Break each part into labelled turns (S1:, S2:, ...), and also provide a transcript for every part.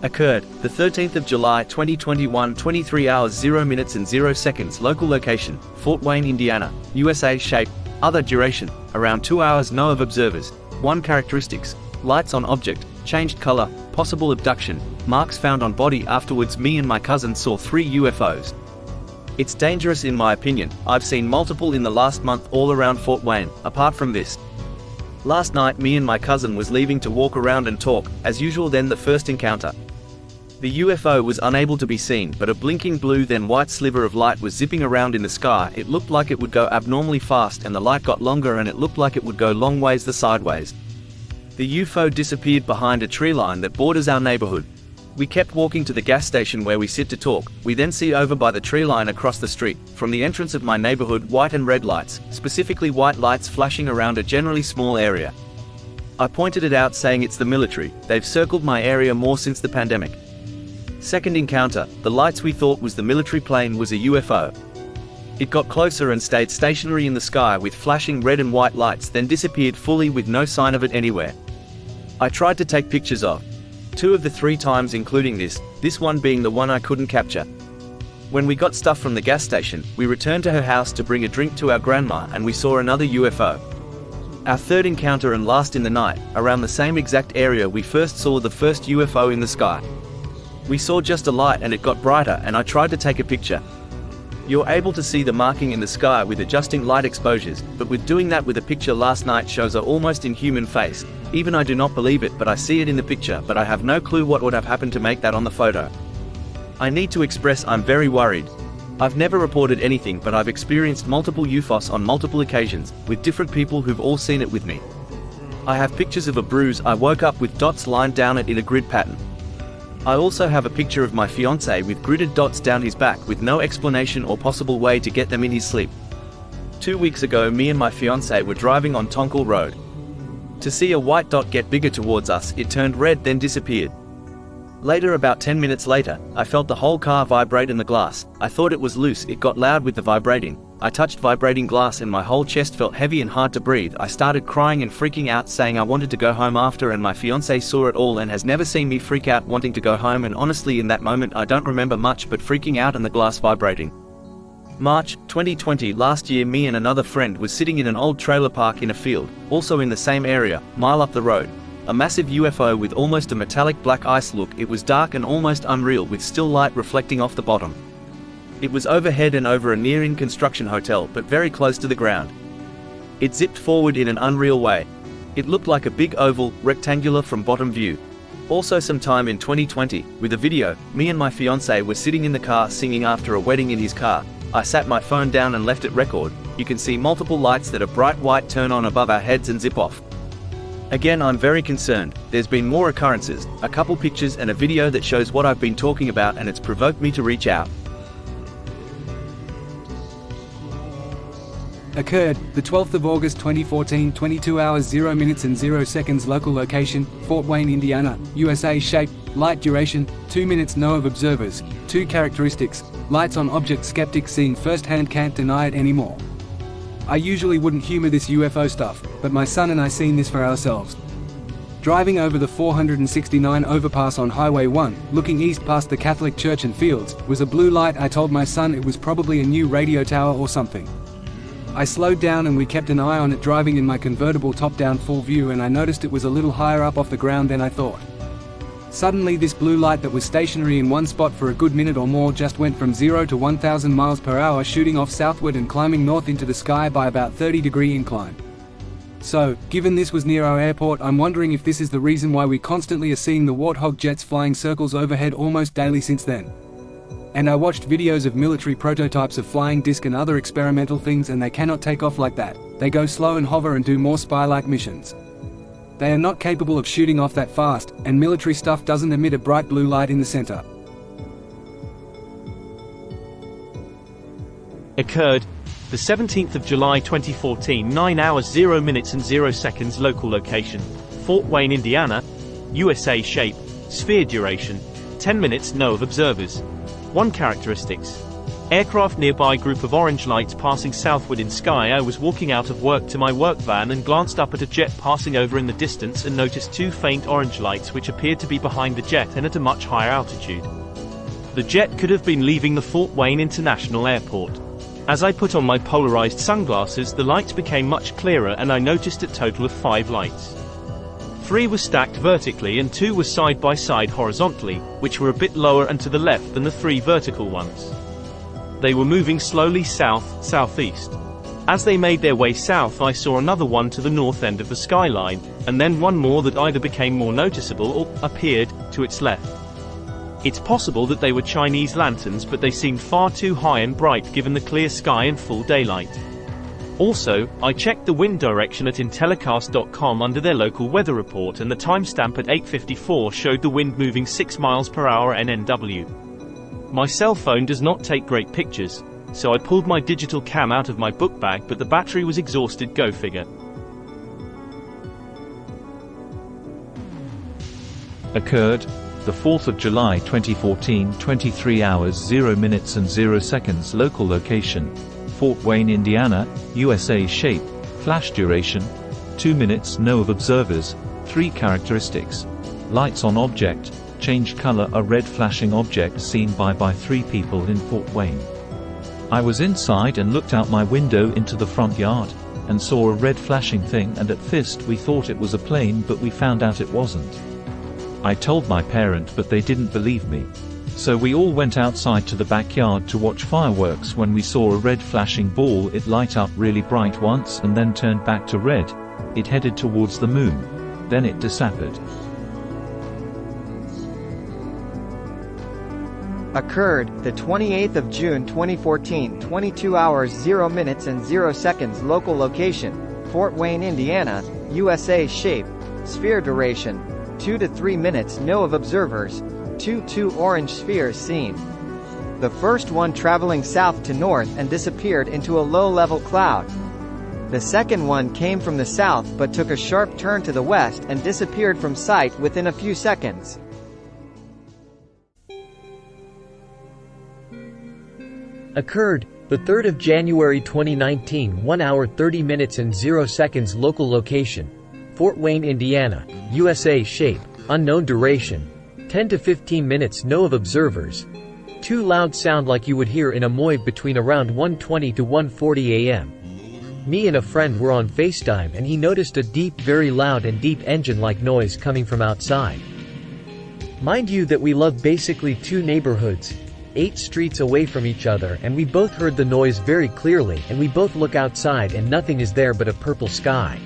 S1: Occurred, the 13th of July 2021, 23 hours 0 minutes and 0 seconds. Local location, Fort Wayne, Indiana, USA. Shape, other duration, around 2 hours. No of observers. 1 characteristics, lights on object, changed color, possible abduction, marks found on body. Afterwards me and my cousin saw 3 UFOs. It's dangerous in my opinion. I've seen multiple in the last month all around Fort Wayne, apart from this. Last night me and my cousin was leaving to walk around and talk, as usual. Then the first encounter. The UFO was unable to be seen, but a blinking blue then white sliver of light was zipping around in the sky. It looked like it would go abnormally fast, and the light got longer and it looked like it would go long ways the sideways. The UFO disappeared behind a tree line that borders our neighborhood. We kept walking to the gas station where we sit to talk. We then see over by the tree line across the street, from the entrance of my neighborhood, white and red lights, specifically white lights flashing around a generally small area. I pointed it out saying it's the military. They've circled my area more since the pandemic. Second encounter, the lights we thought was the military plane was a UFO. It got closer and stayed stationary in the sky with flashing red and white lights, then disappeared fully with no sign of it anywhere. I tried to take pictures of 2 of the 3 times, including this one being the one I couldn't capture. When we got stuff from the gas station, we returned to her house to bring a drink to our grandma, and we saw another UFO. Our third encounter and last in the night, around the same exact area we first saw the first UFO in the sky. We saw just a light and it got brighter, and I tried to take a picture. You're able to see the marking in the sky with adjusting light exposures, but with doing that with a picture last night shows a almost inhuman face. Even I do not believe it, but I see it in the picture, but I have no clue what would have happened to make that on the photo. I need to express I'm very worried. I've never reported anything, but I've experienced multiple UFOs on multiple occasions, with different people who've all seen it with me. I have pictures of a bruise I woke up with, dots lined down it in a grid pattern. I also have a picture of my fiancé with gridded dots down his back with no explanation or possible way to get them in his sleep. 2 weeks ago me and my fiancé were driving on Tonkel Road. To see a white dot get bigger towards us, it turned red then disappeared. Later, about 10 minutes later, I felt the whole car vibrate in the glass. I thought it was loose. It got loud with the vibrating. I touched vibrating glass and my whole chest felt heavy and hard to breathe. I started crying and freaking out, saying I wanted to go home after, and my fiancé saw it all and has never seen me freak out wanting to go home, and honestly in that moment I don't remember much but freaking out and the glass vibrating. March 2020, last year me and another friend was sitting in an old trailer park in a field, also in the same area, mile up the road. A massive UFO with almost a metallic black ice look. It was dark and almost unreal with still light reflecting off the bottom. It was overhead and over a near-in construction hotel, but very close to the ground. It zipped forward in an unreal way. It looked like a big oval, rectangular from bottom view. Also sometime in 2020, with a video, me and my fiancé were sitting in the car singing after a wedding in his car. I sat my phone down and left it record. You can see multiple lights that are bright white turn on above our heads and zip off. Again, I'm very concerned. There's been more occurrences, a couple pictures and a video that shows what I've been talking about, and it's provoked me to reach out.
S2: Occurred, the 12th of August 2014, 22 hours 0 minutes and 0 seconds. Local location, Fort Wayne, Indiana, USA. Shape, light duration, 2 minutes. No of observers. 2 characteristics, lights on object. Skeptic seeing firsthand, can't deny it anymore. I usually wouldn't humor this UFO stuff, but my son and I seen this for ourselves. Driving over the 469 overpass on Highway 1, looking east past the Catholic Church and fields, was a blue light. I told my son it was probably a new radio tower or something. I slowed down and we kept an eye on it driving in my convertible top-down full view, and I noticed it was a little higher up off the ground than I thought. Suddenly this blue light that was stationary in one spot for a good minute or more just went from 0 to 1,000 miles per hour, shooting off southward and climbing north into the sky by about 30-degree incline. So, given this was near our airport, I'm wondering if this is the reason why we constantly are seeing the Warthog jets flying circles overhead almost daily since then. And I watched videos of military prototypes of flying disc and other experimental things, and they cannot take off like that. They go slow and hover and do more spy-like missions. They are not capable of shooting off that fast, and military stuff doesn't emit a bright blue light in the center.
S3: Occurred, the 17th of July 2014, 9 hours 0 minutes and 0 seconds. Local location, Fort Wayne, Indiana, USA. Shape, sphere duration, 10 minutes, no of observers. 1 characteristics. Aircraft nearby, group of orange lights passing southward in sky. I was walking out of work to my work van and glanced up at a jet passing over in the distance and noticed 2 faint orange lights which appeared to be behind the jet and at a much higher altitude. The jet could have been leaving the Fort Wayne International Airport. As I put on my polarized sunglasses, the lights became much clearer and I noticed a total of 5 lights. 3 were stacked vertically and 2 were side by side horizontally, which were a bit lower and to the left than the 3 vertical ones. They were moving slowly south-southeast. As they made their way south, I saw another one to the north end of the skyline, and then one more that either became more noticeable or appeared to its left. It's possible that they were Chinese lanterns, but they seemed far too high and bright given the clear sky and full daylight. Also, I checked the wind direction at Intellicast.com under their local weather report, and the timestamp at 8:54 showed the wind moving 6 miles per hour NNW. My cell phone does not take great pictures, so I pulled my digital cam out of my book bag, but the battery was exhausted. Go figure.
S4: Occurred the 4th of July 2014, 23 hours 0 minutes and 0 seconds. Local location: Fort Wayne, Indiana, USA. Shape: flash duration 2 minutes. No of observers. 3 characteristics: lights on object, changed color. A red flashing object seen by 3 people in Fort Wayne. I was inside and looked out my window into the front yard, and saw a red flashing thing, and at first we thought it was a plane, but we found out it wasn't. I told my parent, but they didn't believe me. So we all went outside to the backyard to watch fireworks when we saw a red flashing ball. It light up really bright once and then turned back to red. It headed towards the moon. Then it disappeared.
S5: Occurred the 28th of June 2014, 22 hours 0 minutes and 0 seconds. Local location: Fort Wayne, Indiana, USA. Shape: sphere. Duration 2 to 3 minutes. No of observers. 2 orange spheres seen. The first one traveling south to north and disappeared into a low-level cloud. The second one came from the south but took a sharp turn to the west and disappeared from sight within a few seconds.
S6: Occurred the 3rd of January 2019, 1 hour 30 minutes and 0 seconds. Local location: Fort Wayne, Indiana, USA. Shape: unknown. Duration 10 to 15 minutes. No of observers. 2 loud sound like you would hear in a moib between around 1:20 to 1:40 a.m. Me and a friend were on FaceTime and he noticed a deep, very loud and deep engine-like noise coming from outside. Mind you that we live basically 2 neighborhoods, 8 streets away from each other, and we both heard the noise very clearly, and we both look outside and nothing is there but a purple sky.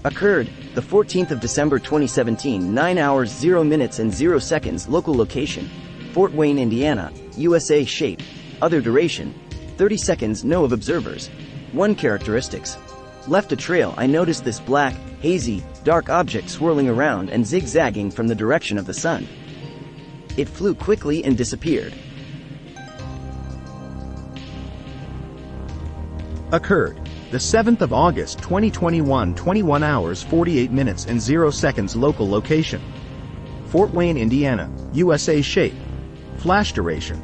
S7: Occurred the 14th of December 2017, 9 hours 0 minutes and 0 seconds. Local location: Fort Wayne, Indiana, USA. Shape: other. Duration 30 seconds. No of observers. 1 characteristics: left a trail. I noticed this black, hazy, dark object swirling around and zigzagging from the direction of the sun. It flew quickly and disappeared.
S8: Occurred the 7th of August 2021, 21 hours 48 minutes and 0 seconds. Local location: Fort Wayne, Indiana, USA. Shape: flash duration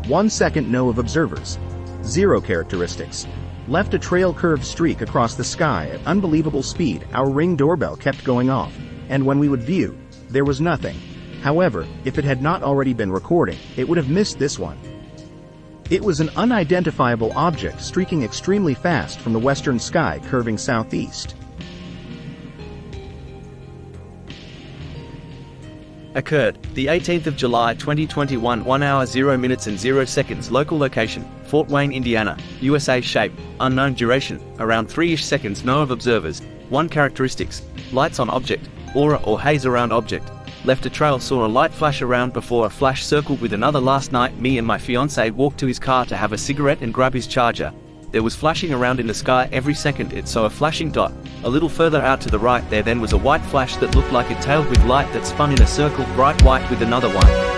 S8: 1 second. No of observers. 0 characteristics: left a trail curved streak across the sky at unbelievable speed. Our Ring doorbell kept going off, and when we would view, there was nothing. However, if it had not already been recording, it would have missed this one. It was an unidentifiable object streaking extremely fast from the western sky, curving southeast.
S1: Occurred the 18th of July 2021, 1 hour 0 minutes and 0 seconds. Local location: Fort Wayne, Indiana, USA. Shape: unknown. Duration around 3-ish seconds. No of observers. 1 characteristics: lights on object, aura or haze around object. Left a trail, saw a light flash around before a flash circled with another. Last night, me and my fiancé walked to his car to have a cigarette and grab his charger. There was flashing around in the sky every second. It saw a flashing dot. A little further out to the right there then was a white flash that looked like it tailed with light that spun in a circle, bright white with another one.